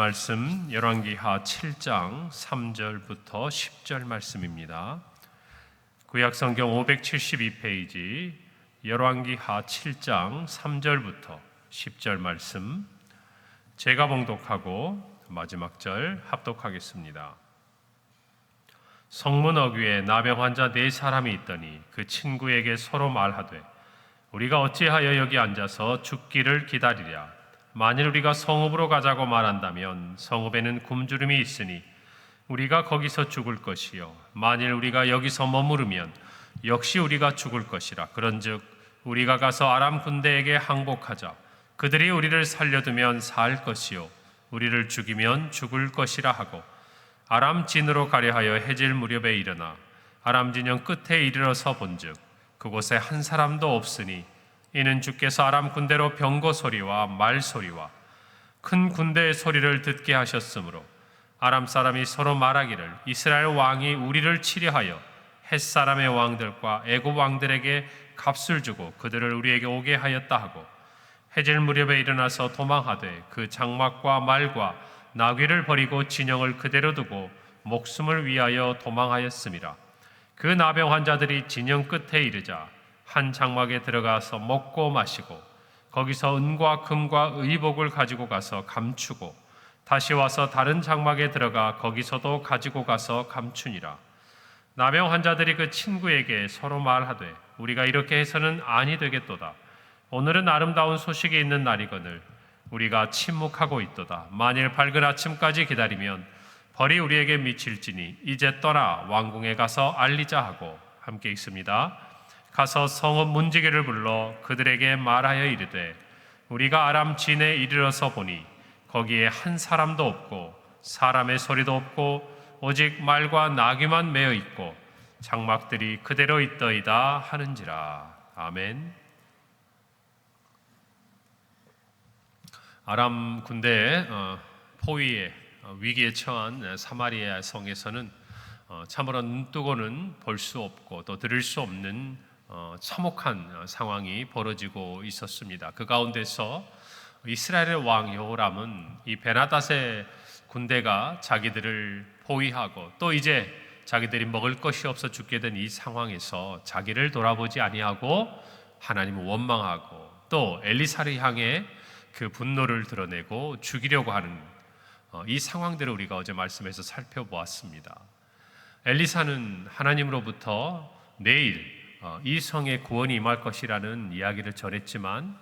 말씀 열왕기하 7장 3절부터 10절 말씀입니다. 구약성경 572페이지 열왕기하 7장 3절부터 10절 말씀, 제가 봉독하고 마지막 절 합독하겠습니다. 성문 어귀에 나병 환자 4사람이 있더니 그 친구에게 서로 말하되 우리가 어찌하여 여기 앉아서 죽기를 기다리랴. 만일 우리가 성읍으로 가자고 말한다면 성읍에는 굶주림이 있으니 우리가 거기서 죽을 것이요 만일 우리가 여기서 머무르면 역시 우리가 죽을 것이라. 그런즉 우리가 가서 아람 군대에게 항복하자. 그들이 우리를 살려두면 살 것이요 우리를 죽이면 죽을 것이라 하고 아람 진으로 가려 하여 해질 무렵에 일어나 아람 진영 끝에 이르러서 본즉 그곳에 한 사람도 없으니 이는 주께서 아람 군대로 병거 소리와 말 소리와 큰 군대의 소리를 듣게 하셨으므로 아람 사람이 서로 말하기를 이스라엘 왕이 우리를 치려하여 헷 사람의 왕들과 애굽 왕들에게 값을 주고 그들을 우리에게 오게 하였다 하고 해질 무렵에 일어나서 도망하되 그 장막과 말과 나귀를 버리고 진영을 그대로 두고 목숨을 위하여 도망하였음이라. 그 나병 환자들이 진영 끝에 이르자 한 장막에 들어가서 먹고 마시고 거기서 은과 금과 의복을 가지고 가서 감추고 다시 와서 다른 장막에 들어가 거기서도 가지고 가서 감추니라. 나병 환자들이 그 친구에게 서로 말하되 우리가 이렇게 해서는 아니 되겠도다. 오늘은 아름다운 소식이 있는 날이거늘 우리가 침묵하고 있도다. 만일 밝은 아침까지 기다리면 벌이 우리에게 미칠지니 이제 떠나 왕궁에 가서 알리자 하고 함께 읽습니다. 가서 성읍 문지기를 불러 그들에게 말하여 이르되 우리가 아람 진에 이르러서 보니 거기에 한 사람도 없고 사람의 소리도 없고 오직 말과 나귀만 매어 있고 장막들이 그대로 있더이다 하는지라. 아멘. 아람 군대의 포위에 위기에 처한 사마리아 성에서는 참으로 눈뜨고는 볼 수 없고 또 들을 수 없는 참혹한 상황이 벌어지고 있었습니다. 그 가운데서 이스라엘의 왕 여호람은 이 베나닷의 군대가 자기들을 포위하고 또 이제 자기들이 먹을 것이 없어 죽게 된 이 상황에서 자기를 돌아보지 아니하고 하나님을 원망하고 또 엘리사를 향해 그 분노를 드러내고 죽이려고 하는 이 상황들을 우리가 어제 말씀에서 살펴보았습니다. 엘리사는 하나님으로부터 내일 이 성에 구원이 임할 것이라는 이야기를 전했지만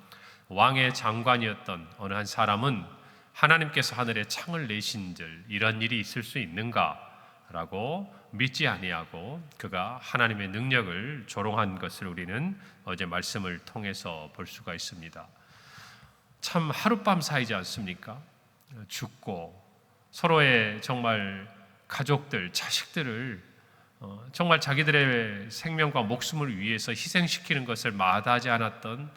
왕의 장관이었던 어느 한 사람은 하나님께서 하늘에 창을 내신들 이런 일이 있을 수 있는가라고 믿지 아니하고 그가 하나님의 능력을 조롱한 것을 우리는 어제 말씀을 통해서 볼 수가 있습니다. 참 하룻밤 사이지 않습니까? 죽고 서로의 정말 가족들, 자식들을 정말 자기들의 생명과 목숨을 위해서 희생시키는 것을 마다하지 않았던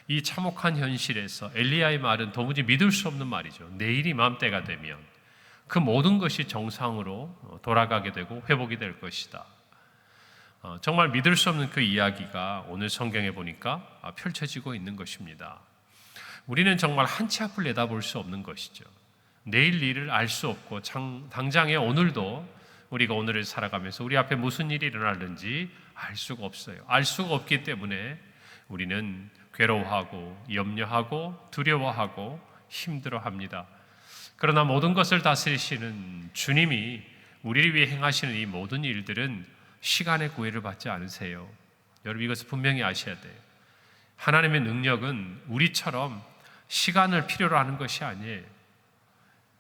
이 참혹한 현실에서 엘리야의 말은 도무지 믿을 수 없는 말이죠. 내일이 맘때가 되면 그 모든 것이 정상으로 돌아가게 되고 회복이 될 것이다. 정말 믿을 수 없는 그 이야기가 오늘 성경에 보니까 펼쳐지고 있는 것입니다. 우리는 정말 한치 앞을 내다볼 수 없는 것이죠. 내일 일을 알 수 없고 당장에 오늘도 우리가 오늘을 살아가면서 우리 앞에 무슨 일이 일어날는지 알 수가 없어요. 알 수가 없기 때문에 우리는 괴로워하고 염려하고 두려워하고 힘들어합니다. 그러나 모든 것을 다스리시는 주님이 우리를 위해 행하시는 이 모든 일들은 시간의 구애를 받지 않으세요. 여러분 이것을 분명히 아셔야 돼요. 하나님의 능력은 우리처럼 시간을 필요로 하는 것이 아니에요.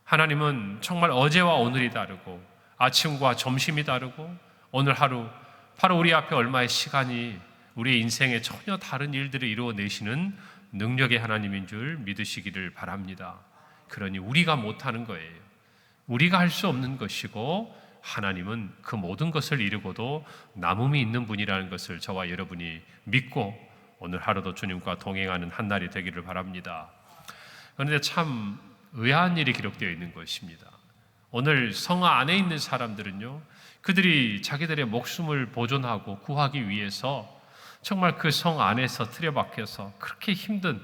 하나님은 정말 어제와 오늘이 다르고 아침과 점심이 다르고 오늘 하루 바로 우리 앞에 얼마의 시간이 우리의 인생에 전혀 다른 일들을 이루어내시는 능력의 하나님인 줄 믿으시기를 바랍니다. 그러니 우리가 못하는 거예요. 우리가 할 수 없는 것이고 하나님은 그 모든 것을 이루고도 남음이 있는 분이라는 것을 저와 여러분이 믿고 오늘 하루도 주님과 동행하는 한 날이 되기를 바랍니다. 그런데 참 의아한 일이 기록되어 있는 것입니다. 오늘 성 안에 있는 사람들은요, 그들이 자기들의 목숨을 보존하고 구하기 위해서 정말 그 성 안에서 틀어박혀서 그렇게 힘든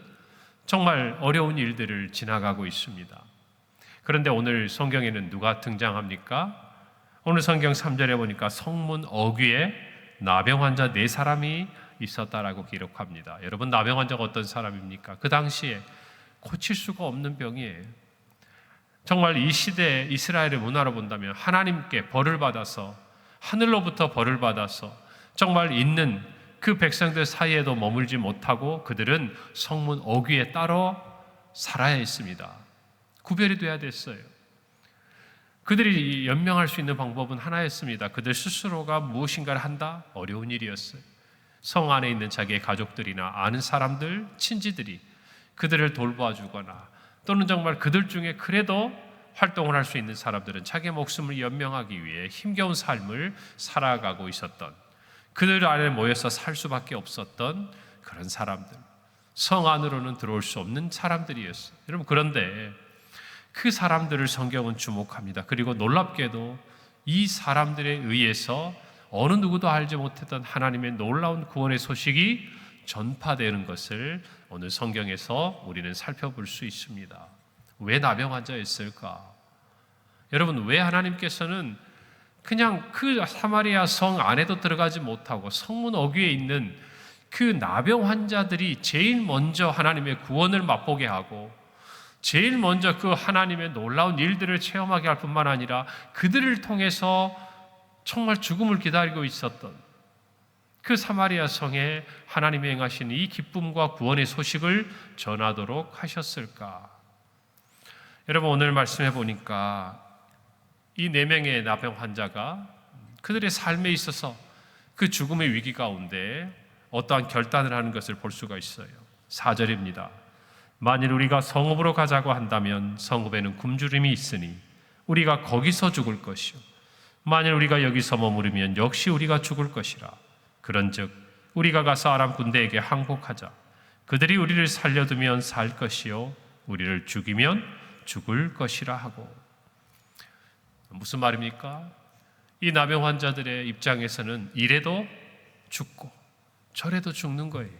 정말 어려운 일들을 지나가고 있습니다. 그런데 오늘 성경에는 누가 등장합니까? 오늘 성경 3절에 보니까 성문 어귀에 나병 환자 4사람이 있었다라고 기록합니다. 여러분, 나병 환자가 어떤 사람입니까? 그 당시에 고칠 수가 없는 병이에요. 정말 이 시대에 이스라엘의 문화로 본다면 하나님께 벌을 받아서, 하늘로부터 벌을 받아서 정말 있는 그 백성들 사이에도 머물지 못하고 그들은 성문 어귀에 따로 살아야 했습니다. 구별이 돼야 됐어요. 그들이 연명할 수 있는 방법은 하나였습니다. 그들 스스로가 무엇인가를 한다? 어려운 일이었어요. 성 안에 있는 자기의 가족들이나 아는 사람들, 친지들이 그들을 돌봐주거나 또는 정말 그들 중에 그래도 활동을 할 수 있는 사람들은 자기의 목숨을 연명하기 위해 힘겨운 삶을 살아가고 있었던, 그들 안에 모여서 살 수밖에 없었던 그런 사람들, 성 안으로는 들어올 수 없는 사람들이었어요. 여러분, 그런데 그 사람들을 성경은 주목합니다. 그리고 놀랍게도 이 사람들에 의해서 어느 누구도 알지 못했던 하나님의 놀라운 구원의 소식이 전파되는 것을 오늘 성경에서 우리는 살펴볼 수 있습니다. 왜 나병 환자였을까? 여러분, 왜 하나님께서는 그냥 그 사마리아 성 안에도 들어가지 못하고 성문 어귀에 있는 그 나병 환자들이 제일 먼저 하나님의 구원을 맛보게 하고 제일 먼저 그 하나님의 놀라운 일들을 체험하게 할 뿐만 아니라 그들을 통해서 정말 죽음을 기다리고 있었던 그 사마리아 성에 하나님이 행하신 이 기쁨과 구원의 소식을 전하도록 하셨을까? 여러분, 오늘 말씀해 보니까 이 4명의 나병 환자가 그들의 삶에 있어서 그 죽음의 위기 가운데 어떠한 결단을 하는 것을 볼 수가 있어요. 4절입니다. 만일 우리가 성읍으로 가자고 한다면 성읍에는 굶주림이 있으니 우리가 거기서 죽을 것이요 만일 우리가 여기서 머무르면 역시 우리가 죽을 것이라. 그런즉 우리가 가서 아람 군대에게 항복하자. 그들이 우리를 살려두면 살 것이요 우리를 죽이면 죽을 것이라 하고. 무슨 말입니까? 이 나병 환자들의 입장에서는 이래도 죽고 저래도 죽는 거예요.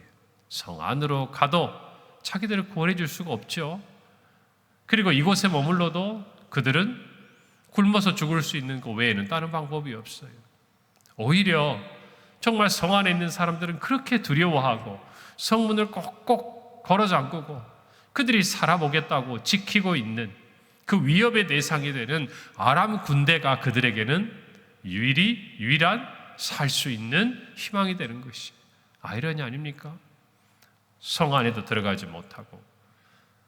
성 안으로 가도 자기들을 구원해 줄 수가 없죠. 그리고 이곳에 머물러도 그들은 굶어서 죽을 수 있는 것 외에는 다른 방법이 없어요. 오히려 정말 성 안에 있는 사람들은 그렇게 두려워하고 성문을 꼭꼭 걸어 잠그고 그들이 살아보겠다고 지키고 있는 그 위협의 대상이 되는 아람 군대가 그들에게는 유일한 살 수 있는 희망이 되는 것이 아이러니 아닙니까? 성 안에도 들어가지 못하고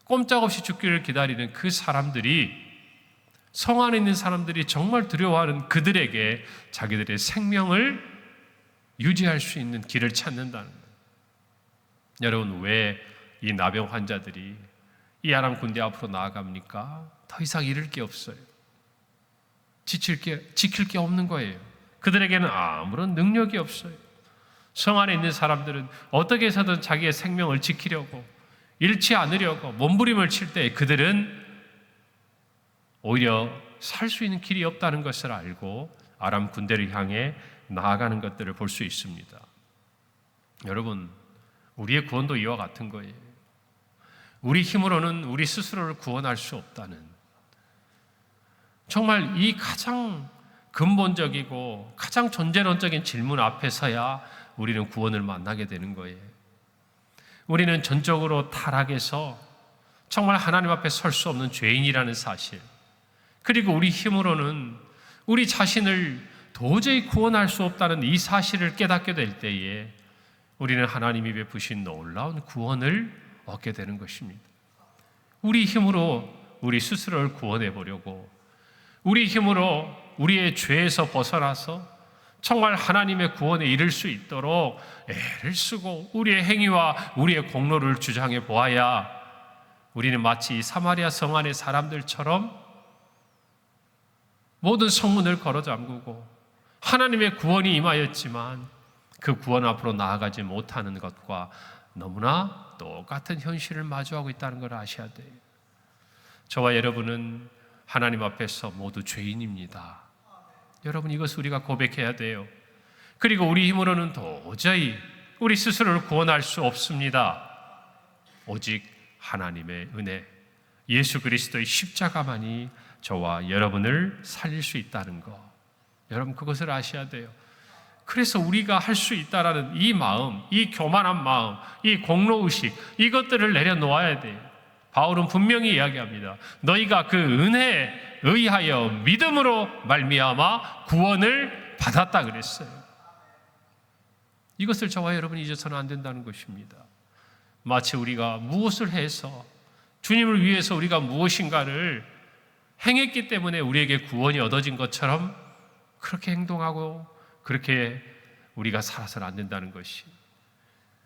꼼짝없이 죽기를 기다리는 그 사람들이, 성 안에 있는 사람들이 정말 두려워하는 그들에게 자기들의 생명을 유지할 수 있는 길을 찾는다는 거예요. 여러분, 왜 이 나병 환자들이 이 아람 군대 앞으로 나아갑니까? 더 이상 잃을 게 없어요. 지킬 게 없는 거예요. 그들에게는 아무런 능력이 없어요. 성 안에 있는 사람들은 어떻게 해서든 자기의 생명을 지키려고, 잃지 않으려고 몸부림을 칠 때 그들은 오히려 살 수 있는 길이 없다는 것을 알고 아람 군대를 향해 나아가는 것들을 볼 수 있습니다. 여러분, 우리의 구원도 이와 같은 거예요. 우리 힘으로는 우리 스스로를 구원할 수 없다는, 정말 이 가장 근본적이고 가장 존재론적인 질문 앞에서야 우리는 구원을 만나게 되는 거예요. 우리는 전적으로 타락해서 정말 하나님 앞에 설 수 없는 죄인이라는 사실, 그리고 우리 힘으로는 우리 자신을 도저히 구원할 수 없다는 이 사실을 깨닫게 될 때에 우리는 하나님이 베푸신 놀라운 구원을 얻게 되는 것입니다. 우리 힘으로 우리 스스로를 구원해 보려고, 우리 힘으로 우리의 죄에서 벗어나서 정말 하나님의 구원에 이를 수 있도록 애를 쓰고 우리의 행위와 우리의 공로를 주장해 보아야 우리는 마치 사마리아 성 안의 사람들처럼 모든 성문을 걸어 잠그고 하나님의 구원이 임하였지만 그 구원 앞으로 나아가지 못하는 것과 너무나 똑같은 현실을 마주하고 있다는 걸 아셔야 돼요. 저와 여러분은 하나님 앞에서 모두 죄인입니다. 여러분, 이것을 우리가 고백해야 돼요. 그리고 우리 힘으로는 도저히 우리 스스로를 구원할 수 없습니다. 오직 하나님의 은혜, 예수 그리스도의 십자가만이 저와 여러분을 살릴 수 있다는 것, 여러분 그것을 아셔야 돼요. 그래서 우리가 할 수 있다라는 이 마음, 이 교만한 마음, 이 공로의식, 이것들을 내려놓아야 돼요. 바울은 분명히 이야기합니다. 너희가 그 은혜에 의하여 믿음으로 말미암아 구원을 받았다 그랬어요. 이것을 저와 여러분이 잊어서는 안 된다는 것입니다. 마치 우리가 무엇을 해서 주님을 위해서 우리가 무엇인가를 행했기 때문에 우리에게 구원이 얻어진 것처럼 그렇게 행동하고 그렇게 우리가 살아서는 안 된다는 것이,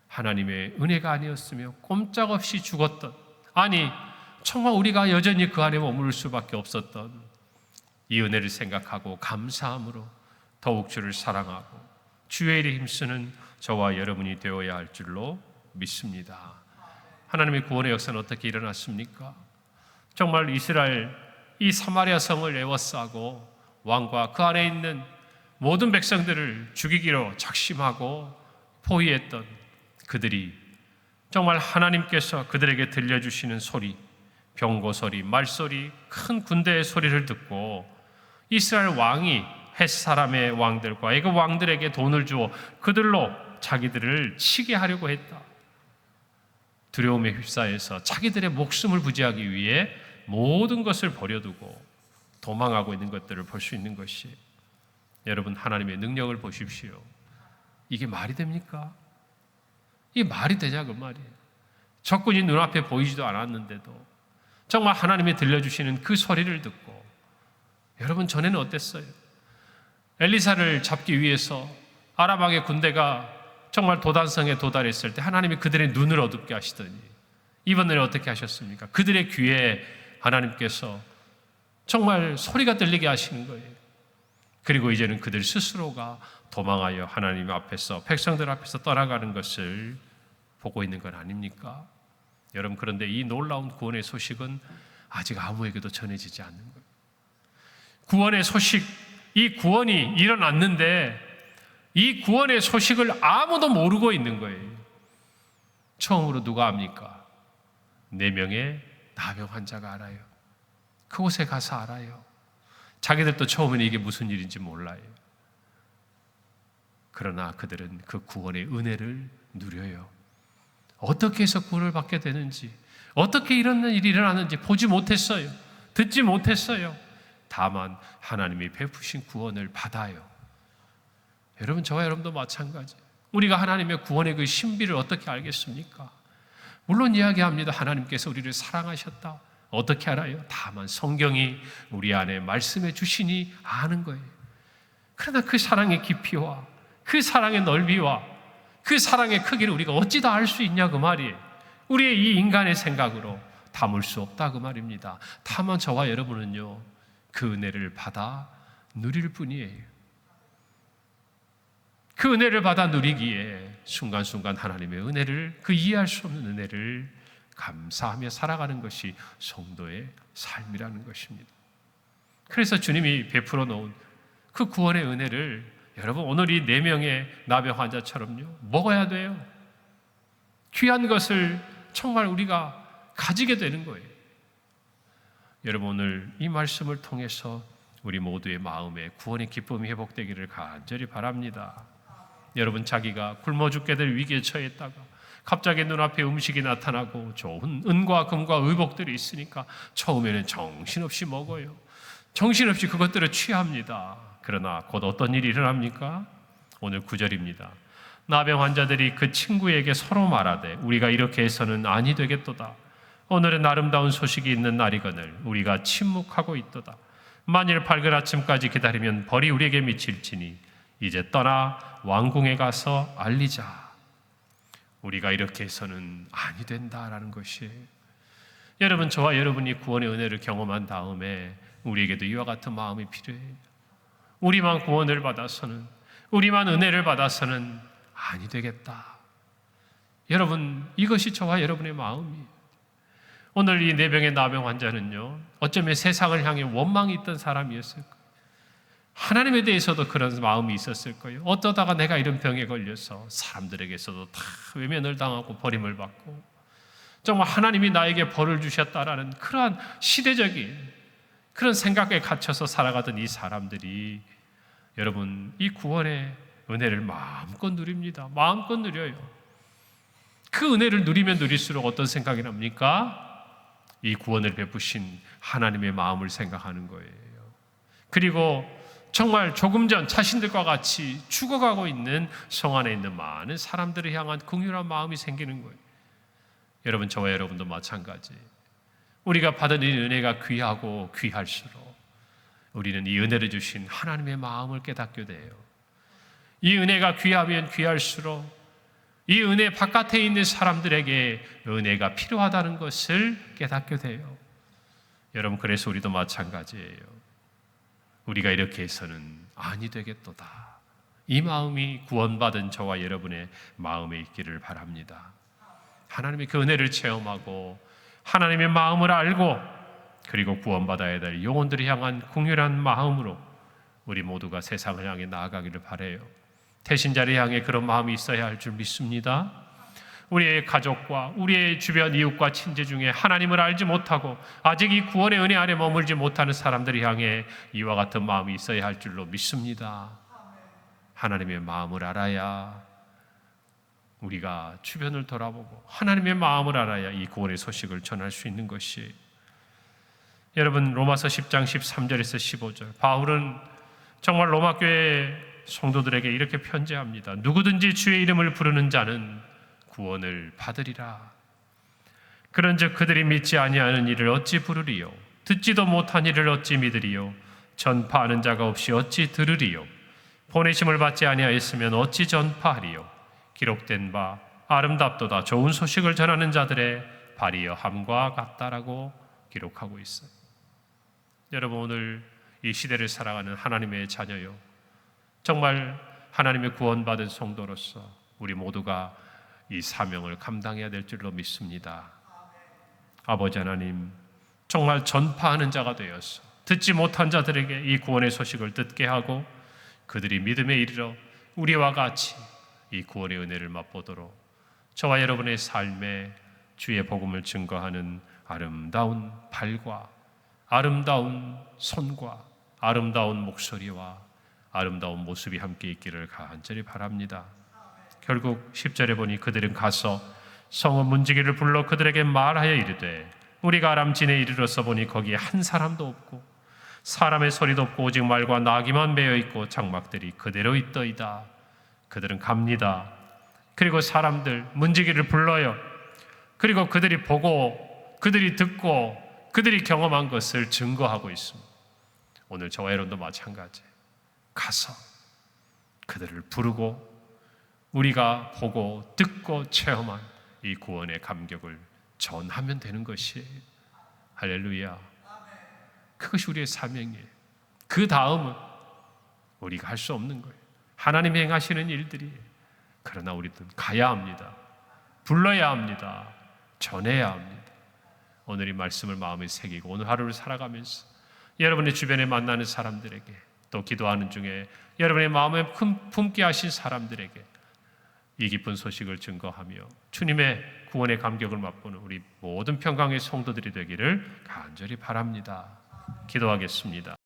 하나님의 은혜가 아니었으며 꼼짝없이 죽었던, 아니 정말 우리가 여전히 그 안에 머무를 수밖에 없었던 이 은혜를 생각하고 감사함으로 더욱 주를 사랑하고 주의 일에 힘쓰는 저와 여러분이 되어야 할 줄로 믿습니다. 하나님의 구원의 역사는 어떻게 일어났습니까? 정말 이스라엘 이 사마리아 성을 에워싸고 왕과 그 안에 있는 모든 백성들을 죽이기로 작심하고 포위했던 그들이 정말 하나님께서 그들에게 들려주시는 소리, 병거 소리, 말소리, 큰 군대의 소리를 듣고 이스라엘 왕이 헷 사람의 왕들과 애굽 왕들에게 돈을 주어 그들로 자기들을 치게 하려고 했다. 두려움에 휩싸여서 자기들의 목숨을 부지하기 위해 모든 것을 버려두고 도망하고 있는 것들을 볼 수 있는 것이, 여러분 하나님의 능력을 보십시오. 이게 말이 됩니까? 이게 말이 되냐 그 말이에요. 적군이 눈앞에 보이지도 않았는데도 정말 하나님이 들려주시는 그 소리를 듣고, 여러분 전에는 어땠어요? 엘리사를 잡기 위해서 아람 왕의 군대가 정말 도단성에 도달했을 때 하나님이 그들의 눈을 어둡게 하시더니 이번에는 어떻게 하셨습니까? 그들의 귀에 하나님께서 정말 소리가 들리게 하시는 거예요. 그리고 이제는 그들 스스로가 도망하여 하나님 앞에서, 백성들 앞에서 떠나가는 것을 보고 있는 건 아닙니까? 여러분, 그런데 이 놀라운 구원의 소식은 아직 아무에게도 전해지지 않는 거예요. 구원의 소식, 이 구원이 일어났는데 이 구원의 소식을 아무도 모르고 있는 거예요. 처음으로 누가 압니까? 4명의 나병 환자가 알아요. 그곳에 가서 알아요. 자기들도 처음에는 이게 무슨 일인지 몰라요. 그러나 그들은 그 구원의 은혜를 누려요. 어떻게 해서 구원을 받게 되는지, 어떻게 이런 일이 일어나는지 보지 못했어요. 듣지 못했어요. 다만 하나님이 베푸신 구원을 받아요. 여러분, 저와 여러분도 마찬가지. 우리가 하나님의 구원의 그 신비를 어떻게 알겠습니까? 물론 이야기합니다. 하나님께서 우리를 사랑하셨다. 어떻게 알아요? 다만 성경이 우리 안에 말씀해 주시니 아는 거예요. 그러나 그 사랑의 깊이와 그 사랑의 넓이와 그 사랑의 크기를 우리가 어찌 다 알 수 있냐 그 말이에요. 우리의 이 인간의 생각으로 담을 수 없다 그 말입니다. 다만 저와 여러분은요, 그 은혜를 받아 누릴 뿐이에요. 그 은혜를 받아 누리기에 순간순간 하나님의 은혜를, 그 이해할 수 없는 은혜를 감사하며 살아가는 것이 성도의 삶이라는 것입니다. 그래서 주님이 베풀어 놓은 그 구원의 은혜를 여러분, 오늘 이 4명의 나병 환자처럼요, 먹어야 돼요. 귀한 것을 정말 우리가 가지게 되는 거예요. 여러분, 오늘 이 말씀을 통해서 우리 모두의 마음에 구원의 기쁨이 회복되기를 간절히 바랍니다. 여러분, 자기가 굶어 죽게 될 위기에 처했다가 갑자기 눈앞에 음식이 나타나고 좋은 은과 금과 의복들이 있으니까 처음에는 정신없이 먹어요. 정신없이 그것들을 취합니다. 그러나 곧 어떤 일이 일어납니까? 오늘 9절입니다. 나병 환자들이 그 친구에게 서로 말하되 우리가 이렇게 해서는 아니 되겠도다. 오늘은 아름다운 소식이 있는 날이거늘 우리가 침묵하고 있도다. 만일 밝은 아침까지 기다리면 벌이 우리에게 미칠지니 이제 떠나 왕궁에 가서 알리자. 우리가 이렇게 해서는 아니 된다라는 것이에요. 여러분, 저와 여러분이 구원의 은혜를 경험한 다음에 우리에게도 이와 같은 마음이 필요해요. 우리만 구원을 받아서는, 우리만 은혜를 받아서는 아니 되겠다. 여러분, 이것이 저와 여러분의 마음이에요. 오늘 이 4병의 나병 환자는요, 어쩌면 세상을 향해 원망이 있던 사람이었을 거예요. 하나님에 대해서도 그런 마음이 있었을 거예요. 어쩌다가 내가 이런 병에 걸려서 사람들에게서도 다 외면을 당하고 버림을 받고 정말 하나님이 나에게 벌을 주셨다라는 그러한 시대적인 그런 생각에 갇혀서 살아가던 이 사람들이 여러분 이 구원의 은혜를 마음껏 누립니다. 마음껏 누려요. 그 은혜를 누리면 누릴수록 어떤 생각이 납니까? 이 구원을 베푸신 하나님의 마음을 생각하는 거예요. 그리고 정말 조금 전 자신들과 같이 죽어가고 있는 성 안에 있는 많은 사람들을 향한 긍휼한 마음이 생기는 거예요. 여러분, 저와 여러분도 마찬가지. 우리가 받은 이 은혜가 귀하고 귀할수록 우리는 이 은혜를 주신 하나님의 마음을 깨닫게 돼요. 이 은혜가 귀하면 귀할수록 이 은혜 바깥에 있는 사람들에게 은혜가 필요하다는 것을 깨닫게 돼요. 여러분, 그래서 우리도 마찬가지예요. 우리가 이렇게 해서는 아니 되겠도다. 이 마음이 구원받은 저와 여러분의 마음에 있기를 바랍니다. 하나님의 그 은혜를 체험하고 하나님의 마음을 알고 그리고 구원받아야 될 영혼들을 향한 긍휼한 마음으로 우리 모두가 세상을 향해 나아가기를 바라요. 태신자를 향해 그런 마음이 있어야 할 줄 믿습니다. 우리의 가족과 우리의 주변 이웃과 친지 중에 하나님을 알지 못하고 아직 이 구원의 은혜 아래 머물지 못하는 사람들을 향해 이와 같은 마음이 있어야 할 줄로 믿습니다. 하나님의 마음을 알아야 우리가 주변을 돌아보고 하나님의 마음을 알아야 이 구원의 소식을 전할 수 있는 것이. 여러분, 로마서 10장 13절에서 15절 바울은 정말 로마 교회 성도들에게 이렇게 편지합니다. 누구든지 주의 이름을 부르는 자는 구원을 받으리라. 그런즉 그들이 믿지 아니하는 이를 어찌 부르리요? 듣지도 못한 이를 어찌 믿으리요? 전파하는 자가 없이 어찌 들으리요? 보내심을 받지 아니하였으면 어찌 전파하리요? 기록된 바 아름답도다 좋은 소식을 전하는 자들의 발이여 함과 같다라고 기록하고 있어요. 여러분, 오늘 이 시대를 살아가는 하나님의 자녀요, 정말 하나님의 구원받은 성도로서 우리 모두가 이 사명을 감당해야 될 줄로 믿습니다. 아버지 하나님, 정말 전파하는 자가 되어서 듣지 못한 자들에게 이 구원의 소식을 듣게 하고 그들이 믿음에 이르러 우리와 같이 이 구원의 은혜를 맛보도록 저와 여러분의 삶에 주의 복음을 증거하는 아름다운 발과 아름다운 손과 아름다운 목소리와 아름다운 모습이 함께 있기를 간절히 바랍니다. 결국 10절에 보니 그들은 가서 성읍 문지기를 불러 그들에게 말하여 이르되 우리가 아람진에 이르러서 보니 거기에 한 사람도 없고 사람의 소리도 없고 오직 말과 나귀만 매여 있고 장막들이 그대로 있더이다. 그들은 갑니다. 그리고 사람들 문지기를 불러요. 그리고 그들이 보고 그들이 듣고 그들이 경험한 것을 증거하고 있습니다. 오늘 저와 여러분도 마찬가지. 가서 그들을 부르고 우리가 보고 듣고 체험한 이 구원의 감격을 전하면 되는 것이에요. 할렐루야. 그것이 우리의 사명이에요. 그 다음은 우리가 할 수 없는 거예요. 하나님이 행하시는 일들이. 그러나 우리는 가야 합니다. 불러야 합니다. 전해야 합니다. 오늘 이 말씀을 마음에 새기고 오늘 하루를 살아가면서 여러분의 주변에 만나는 사람들에게 또 기도하는 중에 여러분의 마음에 품게 하신 사람들에게 이 기쁜 소식을 증거하며 주님의 구원의 감격을 맛보는 우리 모든 평강의 성도들이 되기를 간절히 바랍니다. 기도하겠습니다.